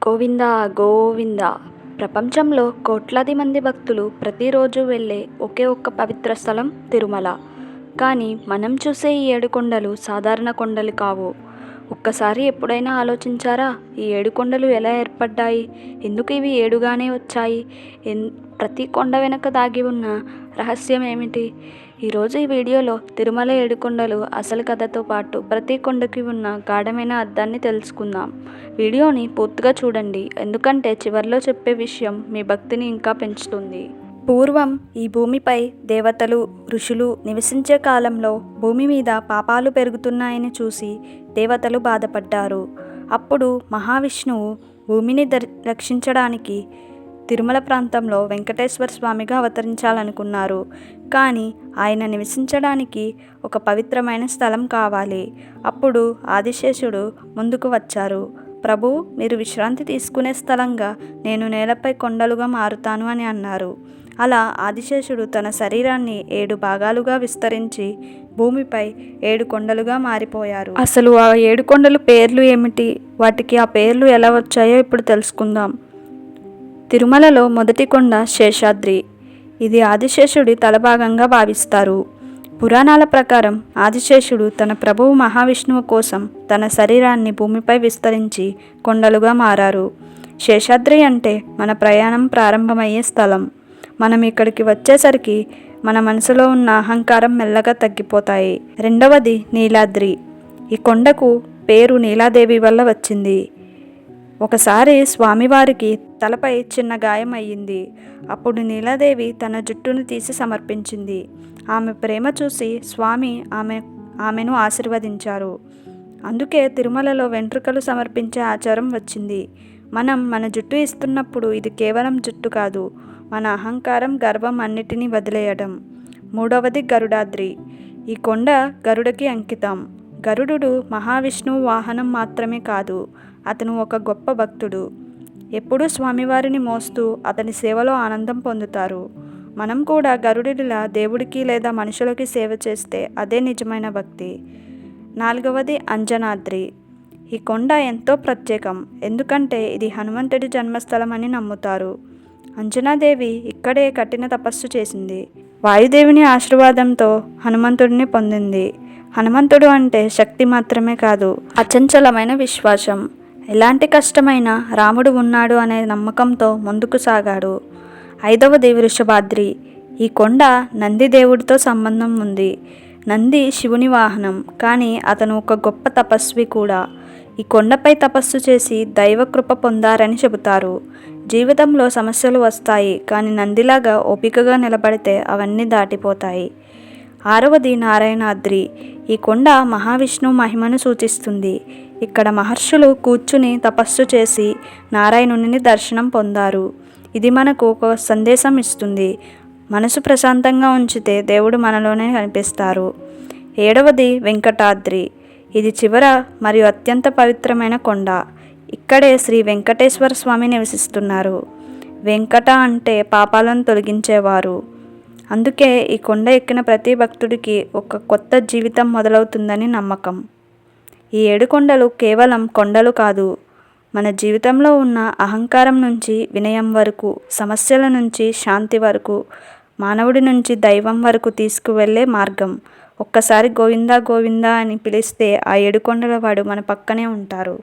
గోవింద గోవింద. ప్రపంచంలో కోట్లాది మంది భక్తులు ప్రతిరోజు వెళ్ళే ఒకే ఒక్క పవిత్ర స్థలం తిరుమల. కానీ మనం చూసే ఈ 7 కొండలు సాధారణ కొండలు కావు. ఒక్కసారి ఎప్పుడైనా ఆలోచించారా? ఈ 7 కొండలు ఎలా ఏర్పడ్డాయి? ఎందుకు ఇవి 7గానే వచ్చాయి? ప్రతి కొండ వెనక దాగి ఉన్న రహస్యం ఏమిటి? ఈరోజు ఈ వీడియోలో తిరుమల 7 కొండలు అసలు కథతో పాటు ప్రతి కొండకి ఉన్న గాఢమైన అర్థాన్ని తెలుసుకుందాం. వీడియోని పూర్తిగా చూడండి, ఎందుకంటే చివరిలో చెప్పే విషయం మీ భక్తిని ఇంకా పెంచుతుంది. పూర్వం ఈ భూమిపై దేవతలు, ఋషులు నివసించే కాలంలో భూమి మీద పాపాలు పెరుగుతున్నాయని చూసి దేవతలు బాధపడ్డారు. అప్పుడు మహావిష్ణువు భూమిని రక్షించడానికి తిరుమల ప్రాంతంలో వెంకటేశ్వర స్వామిగా అవతరించాలనుకున్నారు. కానీ ఆయన నివసించడానికి ఒక పవిత్రమైన స్థలం కావాలి. అప్పుడు ఆదిశేషుడు ముందుకు వచ్చారు. ప్రభు, మీరు విశ్రాంతి తీసుకునే స్థలంగా నేను నేలపై కొండలుగా మారుతాను అని అన్నారు. అలా ఆదిశేషుడు తన శరీరాన్ని 7 భాగాలుగా విస్తరించి భూమిపై 7 కొండలుగా మారిపోయారు. అసలు ఆ 7 కొండలు పేర్లు ఏమిటి? వాటికి ఆ పేర్లు ఎలా వచ్చాయో ఇప్పుడు తెలుసుకుందాం. తిరుమలలో మొదటి కొండ శేషాద్రి. ఇది ఆదిశేషుడి తలభాగంగా భావిస్తారు. పురాణాల ప్రకారం ఆదిశేషుడు తన ప్రభువు మహావిష్ణువు కోసం తన శరీరాన్ని భూమిపై విస్తరించి కొండలుగా మారారు. శేషాద్రి అంటే మన ప్రయాణం ప్రారంభమయ్యే స్థలం. మనం ఇక్కడికి వచ్చేసరికి మన మనసులో ఉన్న అహంకారం మెల్లగా తగ్గిపోతాయి. రెండవది నీలాద్రి. ఈ కొండకు పేరు నీలాదేవి వల్ల వచ్చింది. ఒకసారి స్వామివారికి తలపై చిన్న గాయం అయ్యింది. అప్పుడు నీలాదేవి తన జుట్టును తీసి సమర్పించింది. ఆమె ప్రేమ చూసి స్వామి ఆమెను ఆశీర్వదించారు. అందుకే తిరుమలలో వెంట్రుకలు సమర్పించే ఆచారం వచ్చింది. మనం మన జుట్టు ఇస్తున్నప్పుడు ఇది కేవలం జుట్టు కాదు, మన అహంకారం, గర్వం అన్నిటినీ వదిలేయడం. మూడవది గరుడాద్రి. ఈ కొండ గరుడకి అంకితం. గరుడు మహావిష్ణువు వాహనం మాత్రమే కాదు, అతను ఒక గొప్ప భక్తుడు. ఎప్పుడూ స్వామివారిని మోస్తూ అతని సేవలో ఆనందం పొందుతారు. మనం కూడా గరుడిలా దేవుడికి లేదా మనుషులకి సేవ చేస్తే అదే నిజమైన భక్తి. నాలుగవది అంజనాద్రి. ఈ కొండ ఎంతో ప్రత్యేకం, ఎందుకంటే ఇది హనుమంతుడి జన్మస్థలం అని నమ్ముతారు. అంజనాదేవి ఇక్కడే కఠిన తపస్సు చేసింది. వాయుదేవుని ఆశీర్వాదంతో హనుమంతుడిని పొందింది. హనుమంతుడు అంటే శక్తి మాత్రమే కాదు, అచంచలమైన విశ్వాసం. ఎలాంటి కష్టమైనా రాముడు ఉన్నాడు అనే నమ్మకంతో ముందుకు సాగాడు. ఐదవది వృషభాద్రి. ఈ కొండ నంది దేవుడితో సంబంధం ఉంది. నంది శివుని వాహనం, కానీ అతను ఒక గొప్ప తపస్వి కూడా. ఈ కొండపై తపస్సు చేసి దైవకృప పొందారని చెబుతారు. జీవితంలో సమస్యలు వస్తాయి, కానీ నందిలాగా ఓపికగా నిలబడితే అవన్నీ దాటిపోతాయి. ఆరవది నారాయణాద్రి. ఈ కొండ మహావిష్ణువు మహిమను సూచిస్తుంది. ఇక్కడ మహర్షులు కూర్చుని తపస్సు చేసి నారాయణుని దర్శనం పొందారు. ఇది మనకు ఒక సందేశం ఇస్తుంది. మనసు ప్రశాంతంగా ఉంచితే దేవుడు మనలోనే కనిపిస్తారు. ఏడవది వెంకటాద్రి. ఇది చివర మరియు అత్యంత పవిత్రమైన కొండ. ఇక్కడే శ్రీ వెంకటేశ్వర స్వామి నివసిస్తున్నారు. వెంకట అంటే పాపాలను తొలగించేవారు. అందుకే ఈ కొండ ఎక్కిన ప్రతి భక్తుడికి ఒక కొత్త జీవితం మొదలవుతుందని నమ్మకం. ఈ 7 కొండలు కేవలం కొండలు కాదు, మన జీవితంలో ఉన్న అహంకారం నుంచి వినయం వరకు, సమస్యల నుంచి శాంతి వరకు, మానవుడి నుంచి దైవం వరకు తీసుకువెళ్ళే మార్గం. ఒక్కసారి గోవిందా గోవిందా అని పిలిస్తే ఆ 7 కొండల వాడు మన పక్కనే ఉంటారు.